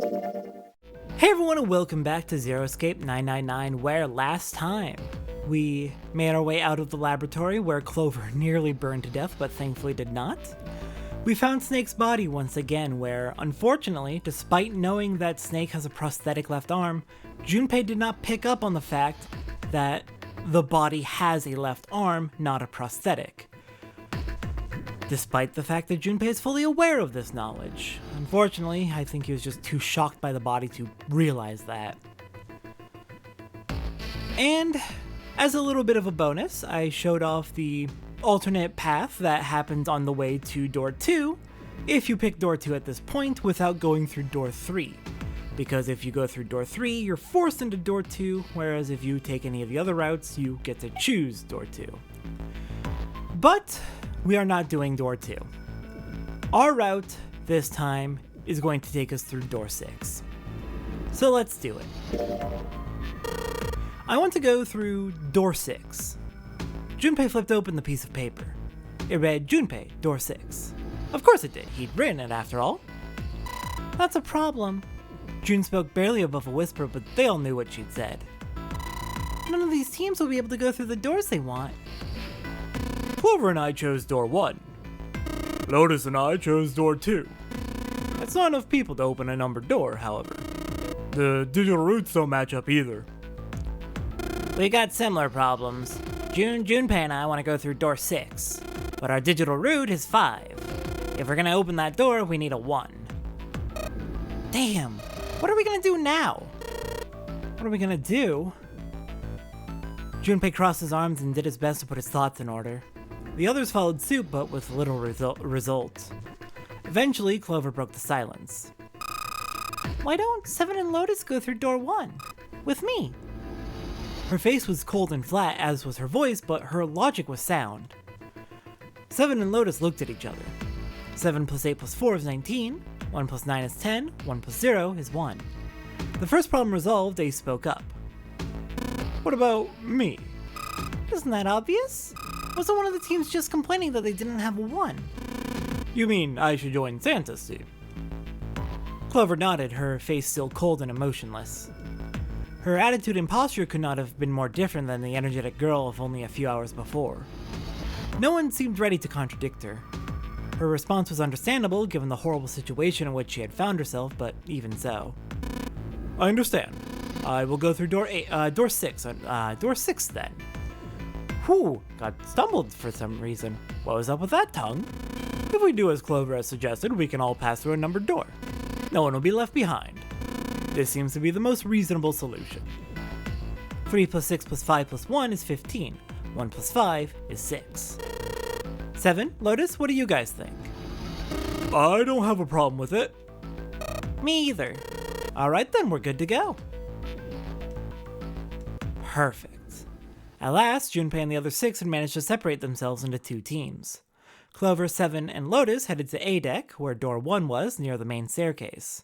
Hey everyone and welcome back to Zero Escape 999, where last time we made our way out of the laboratory where Clover nearly burned to death but thankfully did not. We found Snake's body once again where, unfortunately, despite knowing that Snake has a prosthetic left arm, Junpei did not pick up on the fact that the body has a left arm, not a prosthetic. Despite the fact that Junpei is fully aware of this knowledge. Unfortunately, I think he was just too shocked by the body to realize that. And as a little bit of a bonus, I showed off the alternate path that happens on the way to door 2 if you pick door 2 at this point without going through door 3. Because if you go through door 3, you're forced into door 2, whereas if you take any of the other routes, you get to choose door 2. But we are not doing door 2. Our route this time is going to take us through door 6. So let's do it. I want to go through door 6. Junpei flipped open the piece of paper. It read Junpei, door 6. Of course it did, he'd written it after all. That's a problem. June spoke barely above a whisper, but they all knew what she'd said. None of these teams will be able to go through the doors they want. Clover and I chose door 1. Lotus and I chose door 2. That's not enough people to open a numbered door, however. The digital routes don't match up either. We got similar problems. Junpei and I want to go through door 6, but our digital route is 5. If we're gonna open that door, we need a 1. Damn, what are we gonna do now? What are we gonna do? Junpei crossed his arms and did his best to put his thoughts in order. The others followed suit, but with little result. Eventually, Clover broke the silence. Why don't Seven and Lotus go through door 1? With me? Her face was cold and flat, as was her voice, but her logic was sound. Seven and Lotus looked at each other. 7 plus 8 plus 4 is 19, 1 plus 9 is 10, 1 plus 0 is 1. The first problem resolved, Ace spoke up. What about me? Isn't that obvious? Wasn't one of the teams just complaining that they didn't have a 1? You mean I should join Santa's team? Clover nodded, her face still cold and emotionless. Her attitude and posture could not have been more different than the energetic girl of only a few hours before. No one seemed ready to contradict her. Her response was understandable given the horrible situation in which she had found herself, but even so. I understand. I will go through door 6 then. Whew, got stumbled for some reason. What was up with that tongue? If we do as Clover has suggested, we can all pass through a numbered door. No one will be left behind. This seems to be the most reasonable solution. 3 plus 6 plus 5 plus 1 is 15. 1 plus 5 is 6. 7, Lotus, what do you guys think? I don't have a problem with it. Me either. Alright then, we're good to go. Perfect. At last, Junpei and the other 6 had managed to separate themselves into 2 teams. Clover, 7, and Lotus headed to A deck, where door 1 was, near the main staircase.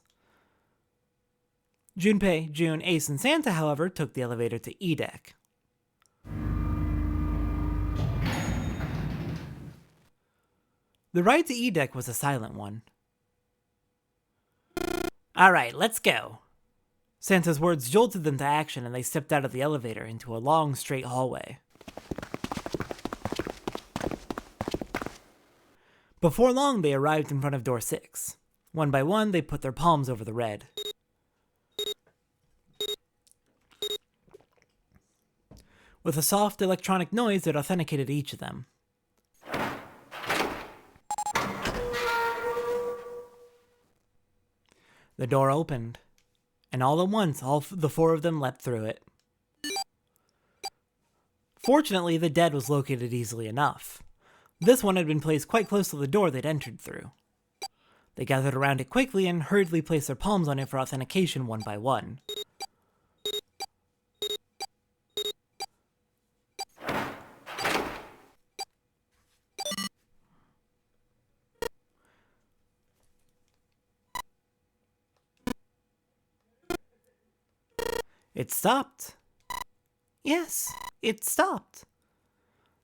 Junpei, June, Ace, and Santa, however, took the elevator to E deck. The ride to E deck was a silent one. Alright, let's go. Santa's words jolted them to action, and they stepped out of the elevator into a long, straight hallway. Before long, they arrived in front of door 6. One by one, they put their palms over the red. With a soft electronic noise that authenticated each of them. The door opened, and all at once, the 4 of them leapt through it. Fortunately, the dead was located easily enough. This one had been placed quite close to the door they'd entered through. They gathered around it quickly and hurriedly placed their palms on it for authentication one by one. It stopped. Yes, it stopped.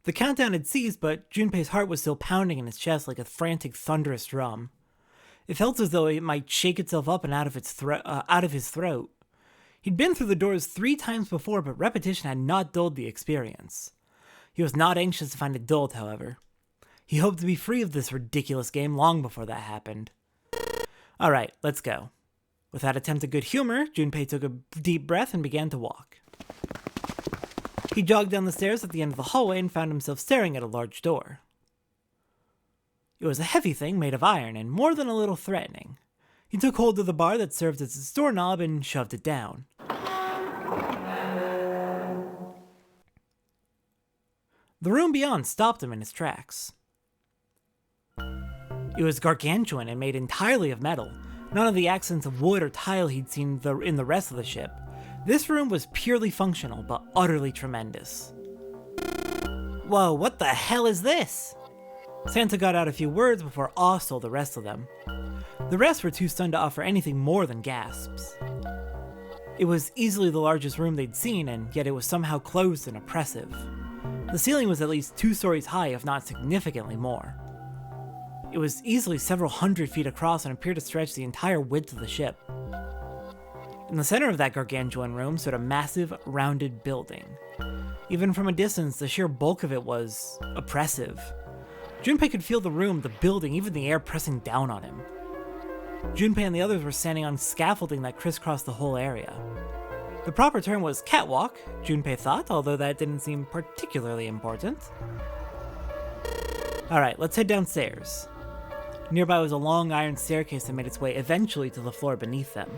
The countdown had ceased, but Junpei's heart was still pounding in his chest like a frantic, thunderous drum. It felt as though it might shake itself up and out of his throat. He'd been through the doors 3 times before, but repetition had not dulled the experience. He was not anxious to find it dulled, however. He hoped to be free of this ridiculous game long before that happened. Alright, let's go. With that attempt at good humor, Junpei took a deep breath and began to walk. He jogged down the stairs at the end of the hallway and found himself staring at a large door. It was a heavy thing made of iron and more than a little threatening. He took hold of the bar that served as his doorknob and shoved it down. The room beyond stopped him in his tracks. It was gargantuan and made entirely of metal, none of the accents of wood or tile he'd seen in the rest of the ship. This room was purely functional, but utterly tremendous. Whoa, what the hell is this? Santa got out a few words before awe stole the rest of them. The rest were too stunned to offer anything more than gasps. It was easily the largest room they'd seen, and yet it was somehow closed and oppressive. The ceiling was at least 2 stories high, if not significantly more. It was easily several hundred feet across and appeared to stretch the entire width of the ship. In the center of that gargantuan room stood a massive, rounded building. Even from a distance, the sheer bulk of it was oppressive. Junpei could feel the room, the building, even the air pressing down on him. Junpei and the others were standing on scaffolding that crisscrossed the whole area. The proper term was catwalk, Junpei thought, although that didn't seem particularly important. Alright, let's head downstairs. Nearby was a long iron staircase that made its way eventually to the floor beneath them.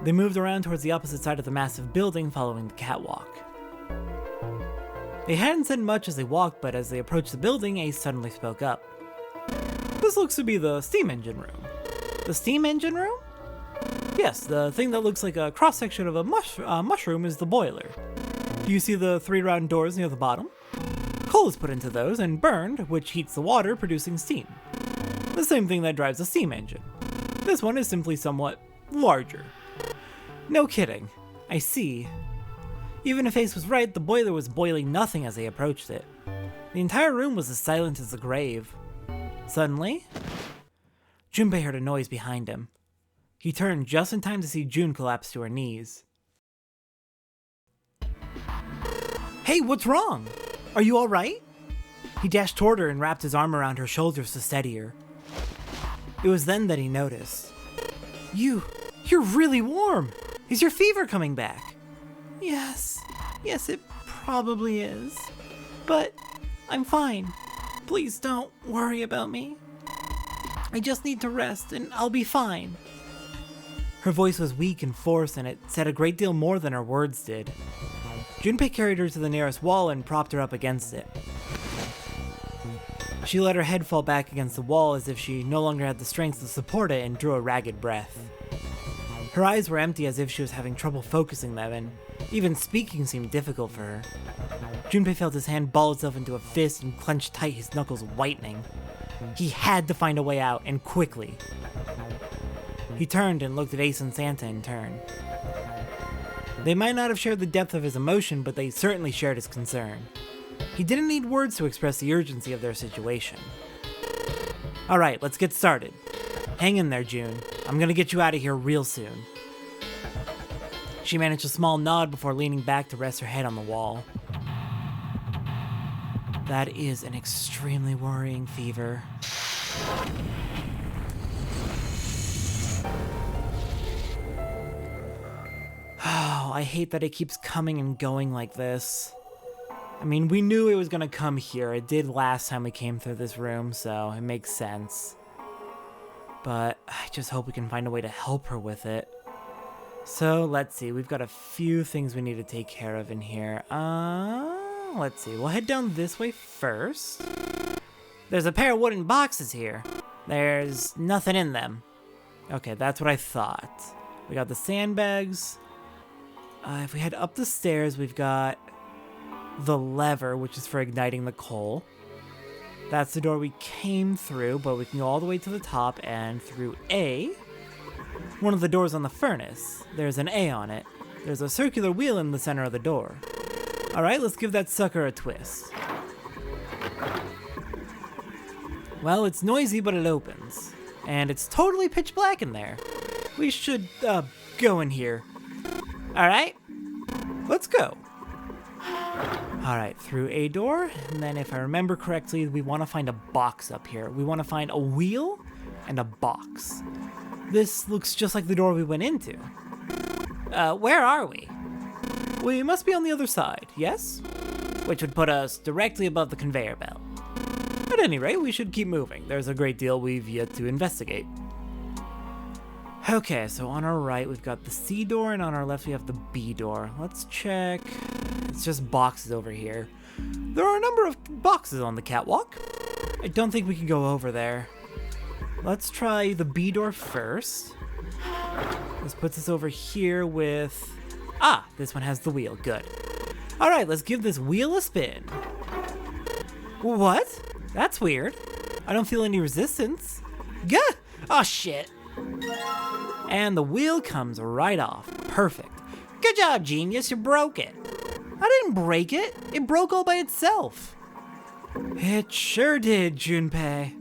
They moved around towards the opposite side of the massive building, following the catwalk. They hadn't said much as they walked, but as they approached the building, Ace suddenly spoke up. This looks to be the steam engine room. The steam engine room? Yes, the thing that looks like a cross-section of a mushroom is the boiler. Do you see the 3 round doors near the bottom? Coal is put into those and burned, which heats the water, producing steam. The same thing that drives a steam engine. This one is simply somewhat larger. No kidding. I see. Even if Ace was right, the boiler was boiling nothing as they approached it. The entire room was as silent as the grave. Suddenly, Junpei heard a noise behind him. He turned just in time to see June collapse to her knees. Hey, what's wrong? Are you alright? He dashed toward her and wrapped his arm around her shoulders to steady her. It was then that he noticed. You're really warm! Is your fever coming back? Yes, it probably is. But I'm fine. Please don't worry about me. I just need to rest and I'll be fine. Her voice was weak and forced, and it said a great deal more than her words did. Junpei carried her to the nearest wall and propped her up against it. She let her head fall back against the wall as if she no longer had the strength to support it and drew a ragged breath. Her eyes were empty as if she was having trouble focusing them, and even speaking seemed difficult for her. Junpei felt his hand ball itself into a fist and clenched tight, his knuckles whitening. He had to find a way out, and quickly. He turned and looked at Ace and Santa in turn. They might not have shared the depth of his emotion, but they certainly shared his concern. He didn't need words to express the urgency of their situation. Alright, let's get started. Hang in there, June. I'm gonna get you out of here real soon. She managed a small nod before leaning back to rest her head on the wall. That is an extremely worrying fever. Oh, I hate that it keeps coming and going like this. I mean, we knew it was gonna come here. It did last time we came through this room, so it makes sense. But I just hope we can find a way to help her with it. So, let's see. We've got a few things we need to take care of in here. Let's see. We'll head down this way first. There's a pair of wooden boxes here. There's nothing in them. Okay, that's what I thought. We got the sandbags. If we head up the stairs, we've got the lever, which is for igniting the coal. That's the door we came through, but we can go all the way to the top and through A. One of the doors on the furnace. There's an A on it. There's a circular wheel in the center of the door. Alright, let's give that sucker a twist. Well, it's noisy, but it opens. And it's totally pitch black in there. We should, go in here. Alright, let's go. Alright, through a door, and then if I remember correctly, we want to find a box up here. We want to find a wheel and a box. This looks just like the door we went into. Where are we? We must be on the other side, yes? Which would put us directly above the conveyor belt. At any rate, we should keep moving. There's a great deal we've yet to investigate. Okay, so on our right, we've got the C door, and on our left, we have the B door. Let's check. It's just boxes over here. There are a number of boxes on the catwalk. I don't think we can go over there. Let's try the B door first. This puts us over here with... Ah, this one has the wheel. Good. All right, let's give this wheel a spin. What? That's weird. I don't feel any resistance. Gah! Oh, shit. And the wheel comes right off. Perfect. Good job, genius. You broke it. I didn't break it. It broke all by itself. It sure did, Junpei.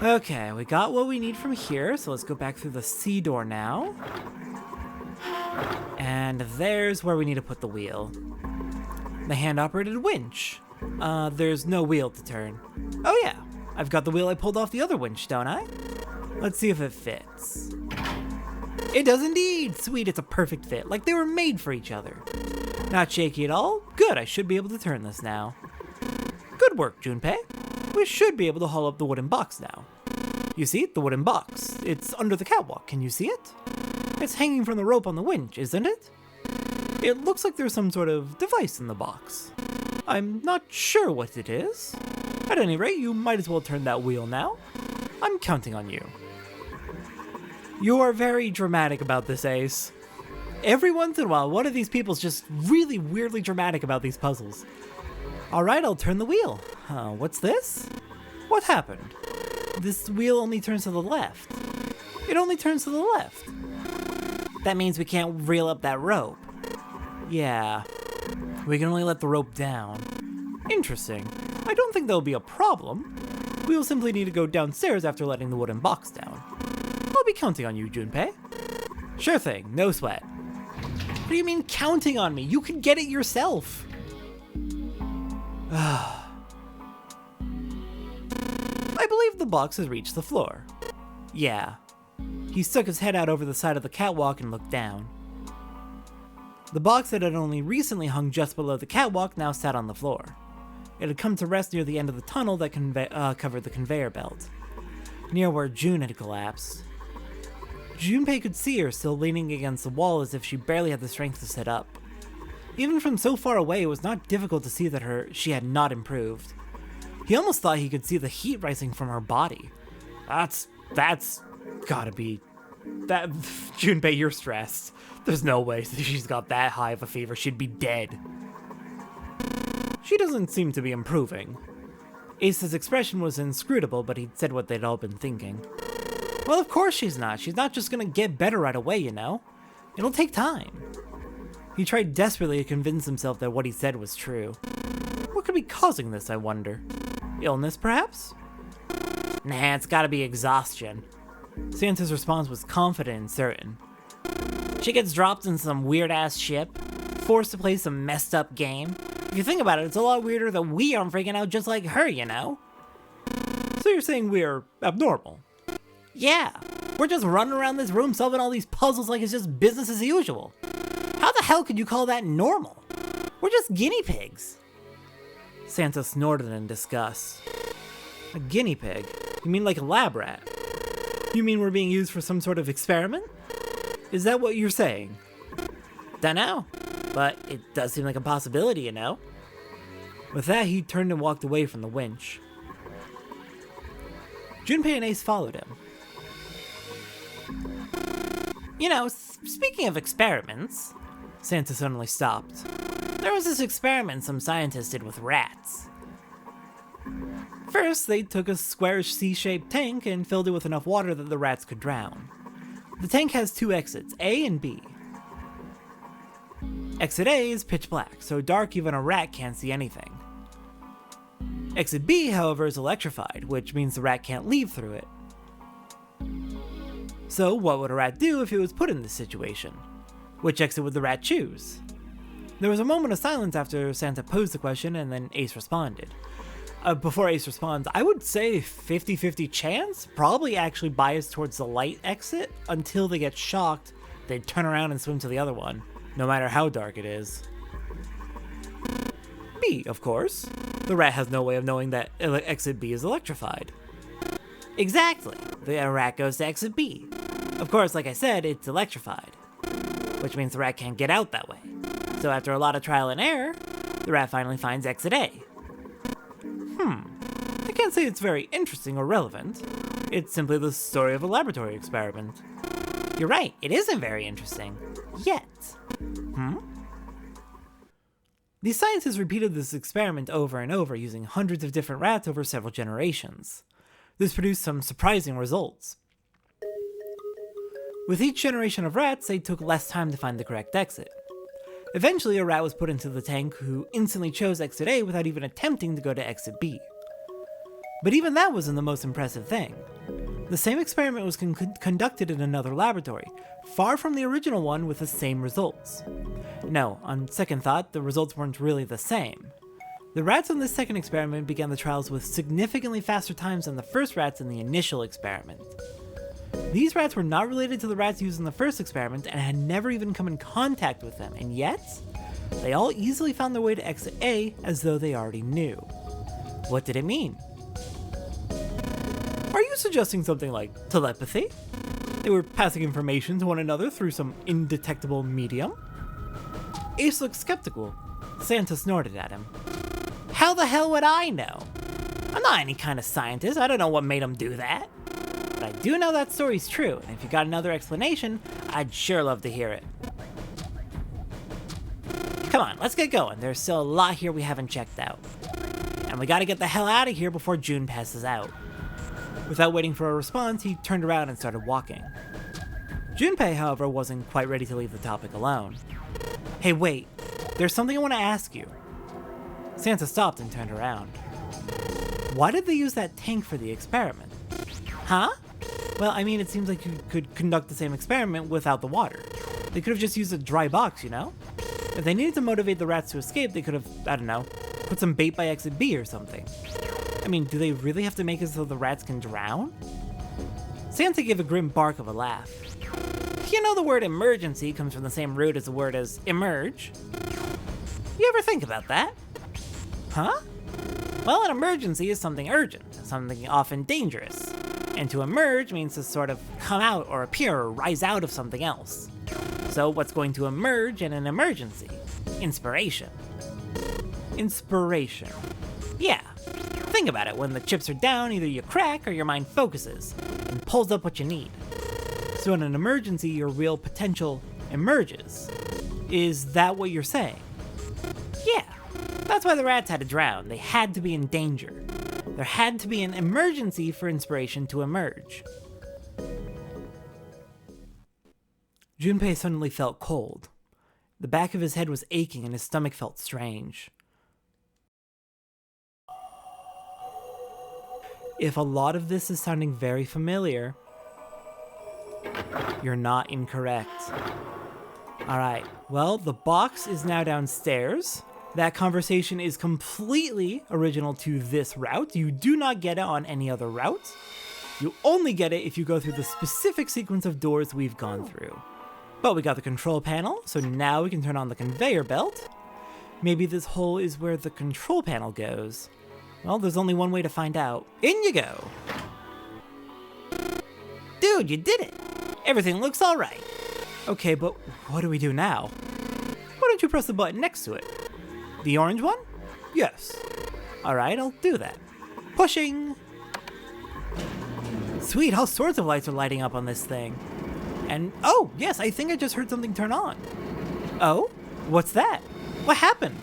Okay, we got what we need from here, so let's go back through the C door now. And there's where we need to put the wheel. The hand-operated winch. There's no wheel to turn. Oh yeah, I've got the wheel I pulled off the other winch, don't I? Let's see if it fits. It does indeed! Sweet, it's a perfect fit, like they were made for each other. Not shaky at all? Good, I should be able to turn this now. Good work, Junpei. We should be able to haul up the wooden box now. You see, the wooden box. It's under the catwalk, can you see it? It's hanging from the rope on the winch, isn't it? It looks like there's some sort of device in the box. I'm not sure what it is. At any rate, you might as well turn that wheel now. I'm counting on you. You are very dramatic about this, Ace. Every once in a while, one of these people's just really weirdly dramatic about these puzzles. Alright, I'll turn the wheel. What's this? What happened? This wheel only turns to the left. It only turns to the left. That means we can't reel up that rope. Yeah. We can only let the rope down. Interesting. I don't think that'll be a problem. We'll simply need to go downstairs after letting the wooden box down. I'll be counting on you, Junpei. Sure thing, no sweat. What do you mean counting on me? You can get it yourself. I believe the box has reached the floor. Yeah. He stuck his head out over the side of the catwalk and looked down. The box that had only recently hung just below the catwalk now sat on the floor. It had come to rest near the end of the tunnel that covered the conveyor belt, near where June had collapsed. Junpei could see her still leaning against the wall as if she barely had the strength to sit up. Even from so far away, it was not difficult to see that she had not improved. He almost thought he could see the heat rising from her body. That's gotta be... Junpei, you're stressed. There's no way she's got that high of a fever. She'd be dead. She doesn't seem to be improving. Ace's expression was inscrutable, but he'd said what they'd all been thinking. Well, of course she's not. She's not just gonna get better right away, you know? It'll take time. He tried desperately to convince himself that what he said was true. What could be causing this, I wonder? Illness, perhaps? Nah, it's gotta be exhaustion. Santa's response was confident and certain. She gets dropped in some weird-ass ship, forced to play some messed-up game. If you think about it, it's a lot weirder that we aren't freaking out just like her, you know? So you're saying we're abnormal? Yeah, we're just running around this room solving all these puzzles like it's just business as usual. How the hell could you call that normal? We're just guinea pigs. Santa snorted in disgust. A guinea pig? You mean like a lab rat? You mean we're being used for some sort of experiment? Is that what you're saying? Dunno, but it does seem like a possibility, you know? With that, he turned and walked away from the winch. Junpei and Ace followed him. You know, speaking of experiments... Santa suddenly stopped. There was this experiment some scientists did with rats. First, they took a squarish C-shaped tank and filled it with enough water that the rats could drown. The tank has two exits, A and B. Exit A is pitch black, so dark even a rat can't see anything. Exit B, however, is electrified, which means the rat can't leave through it. So what would a rat do if it was put in this situation? Which exit would the rat choose? There was a moment of silence after Santa posed the question, and then Ace responded. Before Ace responds, I would say 50-50 chance, probably actually biased towards the light exit. Until they get shocked, they'd turn around and swim to the other one, no matter how dark it is. B, of course. The rat has no way of knowing that exit B is electrified. Exactly. The rat goes to exit B. Of course, like I said, it's electrified, which means the rat can't get out that way. So after a lot of trial and error, the rat finally finds exit A. I can't say it's very interesting or relevant. It's simply the story of a laboratory experiment. You're right, it isn't very interesting. Yet. The scientists repeated this experiment over and over using hundreds of different rats over several generations. This produced some surprising results. With each generation of rats, they took less time to find the correct exit. Eventually, a rat was put into the tank who instantly chose exit A without even attempting to go to exit B. But even that wasn't the most impressive thing. The same experiment was conducted in another laboratory, far from the original one with the same results. No, on second thought, the results weren't really the same. The rats in this second experiment began the trials with significantly faster times than the first rats in the initial experiment. These rats were not related to the rats used in the first experiment and had never even come in contact with them, and yet, they all easily found their way to exit A as though they already knew. What did it mean? Are you suggesting something like telepathy? They were passing information to one another through some indetectable medium? Ace looked skeptical. Santa snorted at him. How the hell would I know? I'm not any kind of scientist, I don't know what made him do that. But I do know that story's true, and if you got another explanation, I'd sure love to hear it. Come on, let's get going. There's still a lot here we haven't checked out. And we gotta get the hell out of here before June passes out. Without waiting for a response, he turned around and started walking. Junpei, however, wasn't quite ready to leave the topic alone. Hey, wait. There's something I want to ask you. Santa stopped and turned around. Why did they use that tank for the experiment? Huh? Well, I mean, it seems like you could conduct the same experiment without the water. They could have just used a dry box, you know? If they needed to motivate the rats to escape, they could have, I don't know, put some bait by exit B or something. I mean, do they really have to make it so the rats can drown? Santa gave a grim bark of a laugh. You know the word emergency comes from the same root as the word as emerge? You ever think about that? Huh? Well, an emergency is something urgent, something often dangerous. And to emerge means to sort of come out or appear or rise out of something else. So what's going to emerge in an emergency? Inspiration. Inspiration. Yeah. Think about it, when the chips are down, either you crack or your mind focuses and pulls up what you need. So in an emergency, your real potential emerges. Is that what you're saying? Yeah, that's why the rats had to drown. They had to be in danger. There had to be an emergency for inspiration to emerge. Junpei suddenly felt cold. The back of his head was aching and his stomach felt strange. If a lot of this is sounding very familiar, you're not incorrect. Alright, well, the box is now downstairs. That conversation is completely original to this route. You do not get it on any other route. You only get it if you go through the specific sequence of doors we've gone through. But we got the control panel, so now we can turn on the conveyor belt. Maybe this hole is where the control panel goes. Well, there's only one way to find out. In you go! Dude, you did it! Everything looks alright. Okay, but what do we do now? Why don't you press the button next to it? The orange one? Yes. Alright, I'll do that. Pushing! Sweet, all sorts of lights are lighting up on this thing. And, oh, yes, I think I just heard something turn on. Oh? What's that? What happened?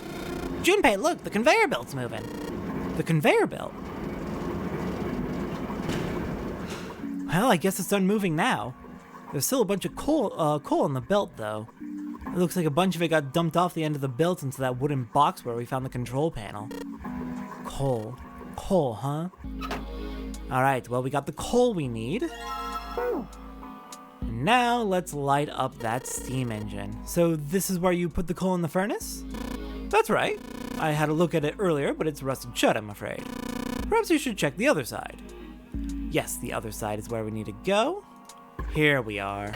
Junpei, look, the conveyor belt's moving. The conveyor belt? Well, I guess it's done moving now. There's still a bunch of coal on the belt, though. It looks like a bunch of it got dumped off the end of the belt into that wooden box where we found the control panel. Coal. Coal, huh? Alright, well, we got the coal we need. And now let's light up that steam engine. So this is where you put the coal in the furnace? That's right. I had a look at it earlier, but it's rusted shut, I'm afraid. Perhaps you should check the other side. Yes, the other side is where we need to go. Here we are.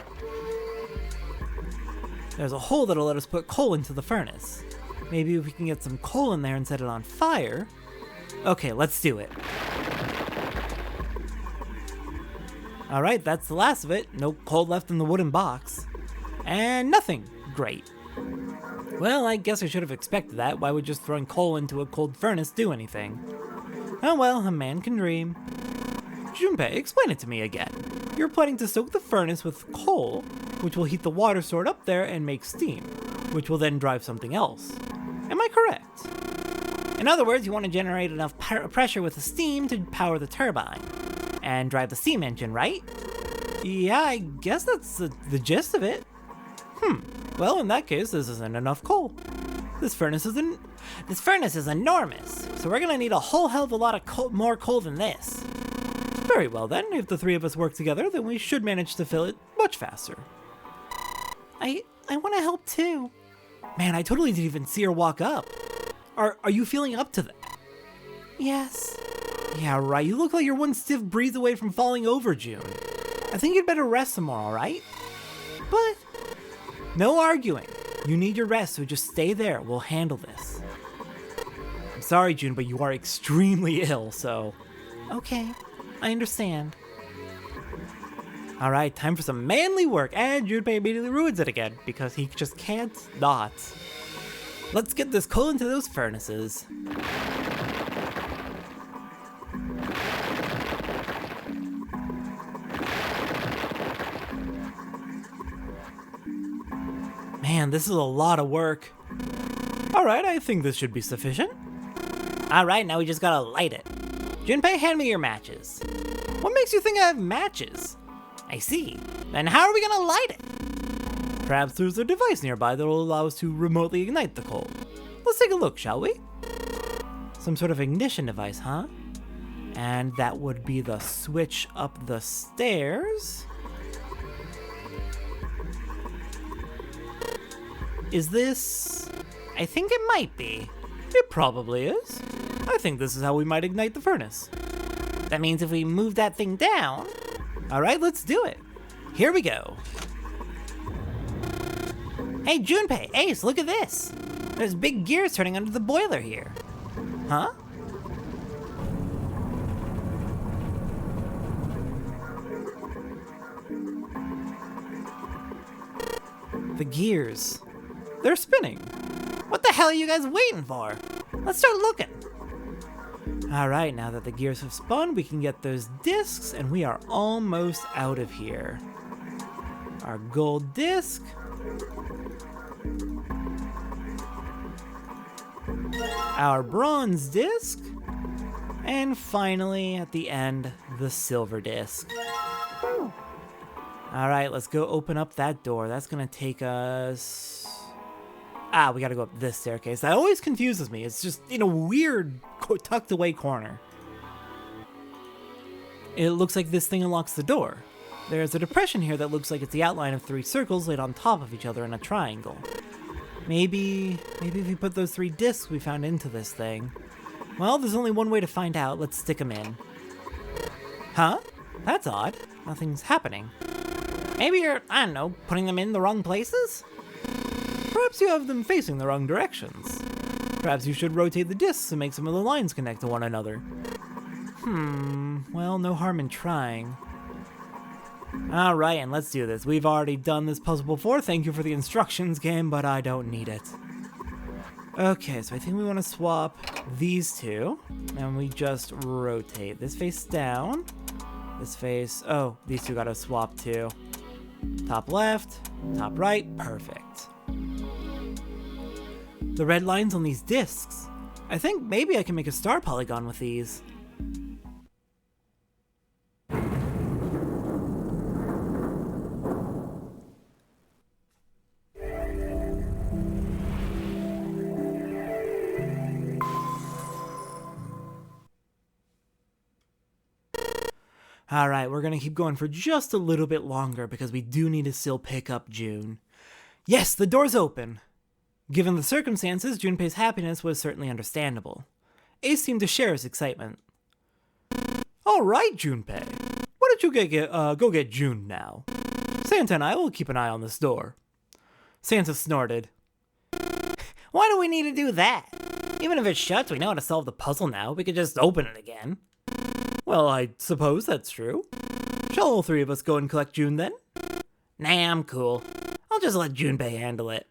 There's a hole that'll let us put coal into the furnace. Maybe if we can get some coal in there and set it on fire. Okay, let's do it. Alright, that's the last of it. No coal left in the wooden box. And nothing. Great. Well, I guess I should have expected that. Why would just throwing coal into a cold furnace do anything? Oh well, a man can dream. Junpei, explain it to me again. You're planning to soak the furnace with coal, which will heat the water stored up there and make steam, which will then drive something else. Am I correct? In other words, you want to generate enough pressure with the steam to power the turbine and drive the steam engine, right? Yeah, I guess that's the gist of it. Well, in that case, this isn't enough coal. This furnace is enormous, so we're gonna need a whole hell of a lot of more coal than this. Very well then, if the three of us work together, then we should manage to fill it much faster. I want to help too. Man, I totally didn't even see her walk up. Are you feeling up to that? Yes. Yeah, right. You look like you're one stiff breeze away from falling over, June. I think you'd better rest some more, alright? But no arguing. You need your rest, so just stay there. We'll handle this. I'm sorry, June, but you are extremely ill, so... Okay, I understand. Alright, time for some manly work, and Junpei immediately ruins it again, because he just can't not. Let's get this coal into those furnaces. Man, this is a lot of work. Alright, I think this should be sufficient. Alright, now we just gotta light it. Junpei, hand me your matches. What makes you think I have matches? I see. Then how are we gonna light it? Perhaps there's a device nearby that will allow us to remotely ignite the coal. Let's take a look, shall we? Some sort of ignition device, huh? And that would be the switch up the stairs. Is this... I think it might be. It probably is. I think this is how we might ignite the furnace. That means if we move that thing down... Alright, let's do it. Here we go. Hey, Junpei, Ace, look at this. There's big gears turning under the boiler here. Huh? The gears. They're spinning. What the hell are you guys waiting for? Let's start looking. Alright, now that the gears have spun, we can get those discs, and we are almost out of here. Our gold disc. Our bronze disc. And finally, at the end, the silver disc. Alright, let's go open up that door. That's gonna take us... Ah, we gotta go up this staircase. That always confuses me. It's just in a weird, tucked away corner. It looks like this thing unlocks the door. There's a depression here that looks like it's the outline of 3 circles laid on top of each other in a triangle. Maybe if we put those 3 discs we found into this thing. Well, there's only one way to find out. Let's stick them in. Huh? That's odd. Nothing's happening. Maybe you're, I don't know, putting them in the wrong places? Perhaps you have them facing the wrong directions. Perhaps you should rotate the discs and make some of the lines connect to one another. Well, no harm in trying. Alright, and let's do this. We've already done this puzzle before. Thank you for the instructions, game, but I don't need it. Okay, so I think we want to swap these two, and we just rotate. This face down, this face... Oh, these two gotta swap too. Top left, top right, perfect. The red lines on these discs. I think maybe I can make a star polygon with these. Alright, we're gonna keep going for just a little bit longer because we do need to still pick up June. Yes, the door's open! Given the circumstances, Junpei's happiness was certainly understandable. Ace seemed to share his excitement. Alright, Junpei. Why don't you go get June now? Santa and I will keep an eye on this door. Santa snorted. Why do we need to do that? Even if it shuts, we know how to solve the puzzle now. We could just open it again. Well, I suppose that's true. Shall all three of us go and collect June then? Nah, I'm cool. I'll just let Junpei handle it.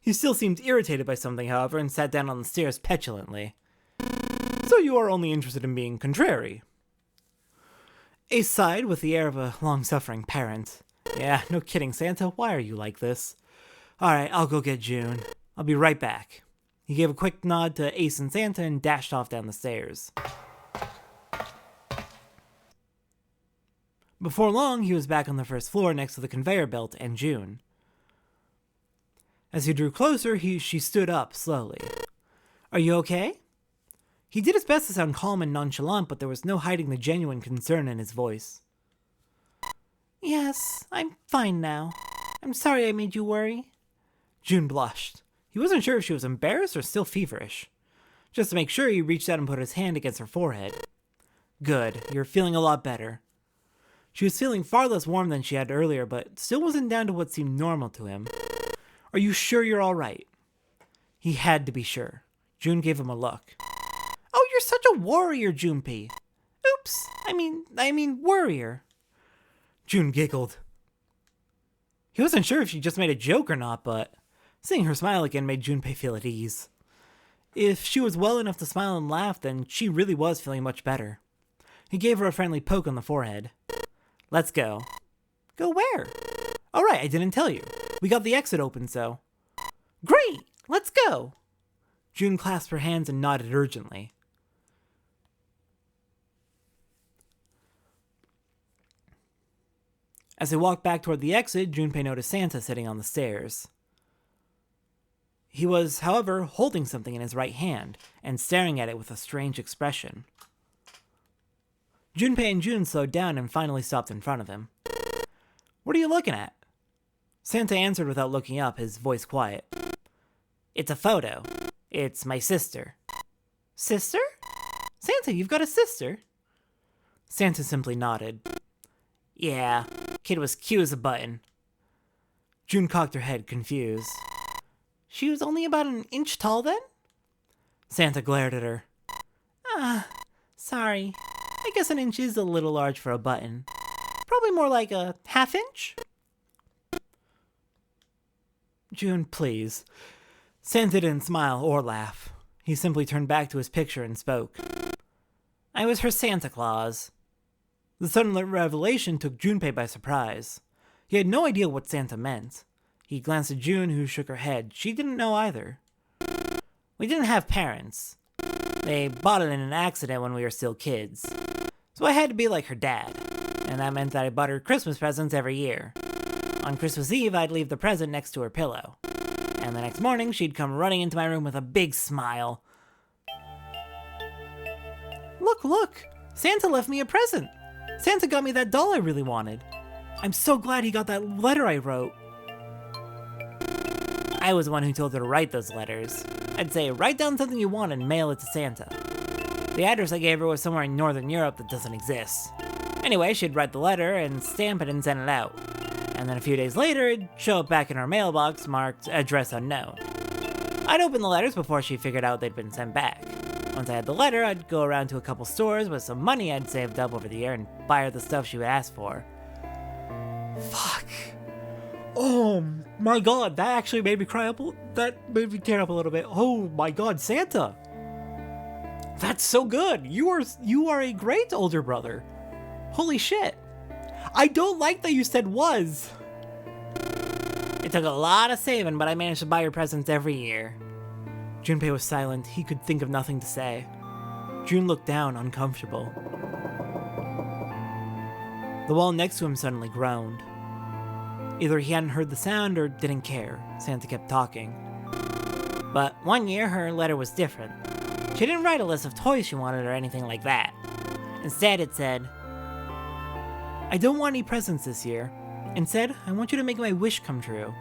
He still seemed irritated by something, however, and sat down on the stairs petulantly. So you are only interested in being contrary. Ace sighed with the air of a long-suffering parent. Yeah, no kidding, Santa. Why are you like this? Alright, I'll go get June. I'll be right back. He gave a quick nod to Ace and Santa and dashed off down the stairs. Before long, he was back on the first floor next to the conveyor belt and June. As he drew closer, she stood up slowly. Are you okay? He did his best to sound calm and nonchalant, but there was no hiding the genuine concern in his voice. Yes, I'm fine now. I'm sorry I made you worry. June blushed. He wasn't sure if she was embarrassed or still feverish. Just to make sure, he reached out and put his hand against her forehead. Good, you're feeling a lot better. She was feeling far less warm than she had earlier, but still wasn't down to what seemed normal to him. Are you sure you're all right? He had to be sure. June gave him a look. Oh, you're such a warrior, Junpei. Oops, I mean worrier. June giggled. He wasn't sure if she just made a joke or not, but seeing her smile again made Junpei feel at ease. If she was well enough to smile and laugh, then she really was feeling much better. He gave her a friendly poke on the forehead. Let's go. Go where? Oh right, I didn't tell you. We got the exit open, so. Great! Let's go! June clasped her hands and nodded urgently. As they walked back toward the exit, Junpei noticed Santa sitting on the stairs. He was, however, holding something in his right hand and staring at it with a strange expression. Junpei and June slowed down and finally stopped in front of him. What are you looking at? Santa answered without looking up, his voice quiet. It's a photo. It's my sister. Sister? Santa, you've got a sister? Santa simply nodded. Yeah, kid was cute as a button. June cocked her head, confused. She was only about an inch tall then? Santa glared at her. Sorry. I guess an inch is a little large for a button. Probably more like a half inch? June, please. Santa didn't smile or laugh. He simply turned back to his picture and spoke. I was her Santa Claus. The sudden revelation took Junpei by surprise. He had no idea what Santa meant. He glanced at June, who shook her head. She didn't know either. We didn't have parents. They bought it in an accident when we were still kids. So I had to be like her dad. And that meant that I bought her Christmas presents every year. On Christmas Eve, I'd leave the present next to her pillow. And the next morning, she'd come running into my room with a big smile. Look! Santa left me a present! Santa got me that doll I really wanted. I'm so glad he got that letter I wrote. I was the one who told her to write those letters. I'd say, write down something you want and mail it to Santa. The address I gave her was somewhere in Northern Europe that doesn't exist. Anyway, she'd write the letter and stamp it and send it out. And then a few days later, it'd show up back in her mailbox marked address unknown. I'd open the letters before she figured out they'd been sent back. Once I had the letter, I'd go around to a couple stores with some money I'd saved up over the year and buy her the stuff she would ask for. Fuck. Oh my god, that actually made me cry up. That made me tear up a little bit. Oh my god, Santa. That's so good. You are a great older brother. Holy shit. I don't like that you said was. It took a lot of saving, but I managed to buy her presents every year. Junpei was silent. He could think of nothing to say. June looked down, uncomfortable. The wall next to him suddenly groaned. Either he hadn't heard the sound or didn't care. Santa kept talking. But one year, her letter was different. She didn't write a list of toys she wanted or anything like that. Instead, it said, I don't want any presents this year. Instead, I want you to make my wish come true.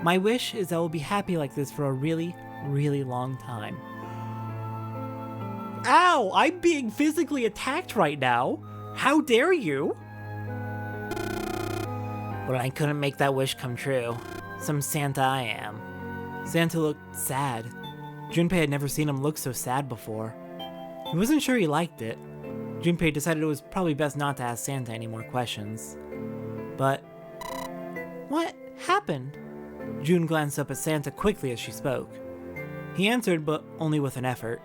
My wish is I will be happy like this for a really, really long time. Ow! I'm being physically attacked right now! How dare you? But I couldn't make that wish come true. Some Santa I am. Santa looked sad. Junpei had never seen him look so sad before. He wasn't sure he liked it. Junpei decided it was probably best not to ask Santa any more questions. But what happened? June glanced up at Santa quickly as she spoke. He answered, but only with an effort.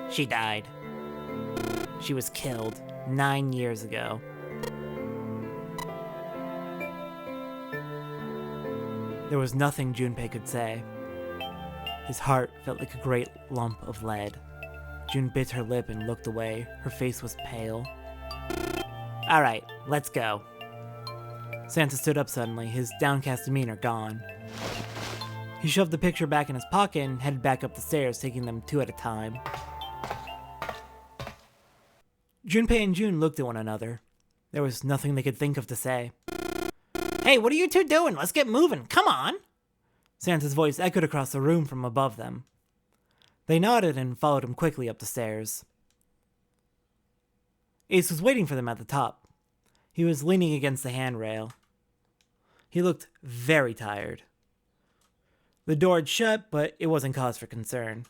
She died. She was killed 9 years ago. There was nothing Junpei could say. His heart felt like a great lump of lead. June bit her lip and looked away. Her face was pale. Alright, let's go. Santa stood up suddenly, his downcast demeanor gone. He shoved the picture back in his pocket and headed back up the stairs, taking them 2 at a time. Junpei and June looked at one another. There was nothing they could think of to say. Hey, what are you two doing? Let's get moving. Come on! Santa's voice echoed across the room from above them. They nodded and followed him quickly up the stairs. Ace was waiting for them at the top. He was leaning against the handrail. He looked very tired. The door had shut, but it wasn't cause for concern.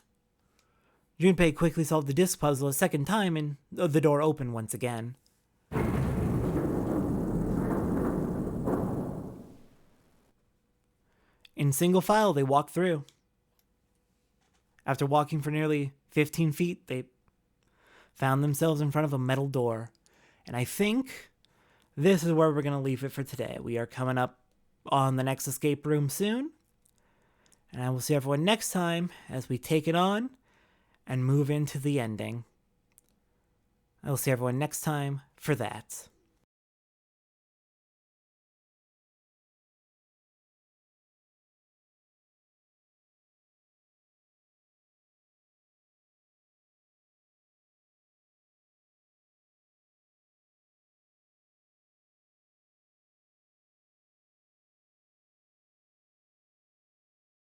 Junpei quickly solved the disc puzzle a second time, and the door opened once again. In single file, they walked through. After walking for nearly 15 feet, they found themselves in front of a metal door. And I think this is where we're going to leave it for today. We are coming up on the next escape room soon. And I will see everyone next time as we take it on and move into the ending. I will see everyone next time for that.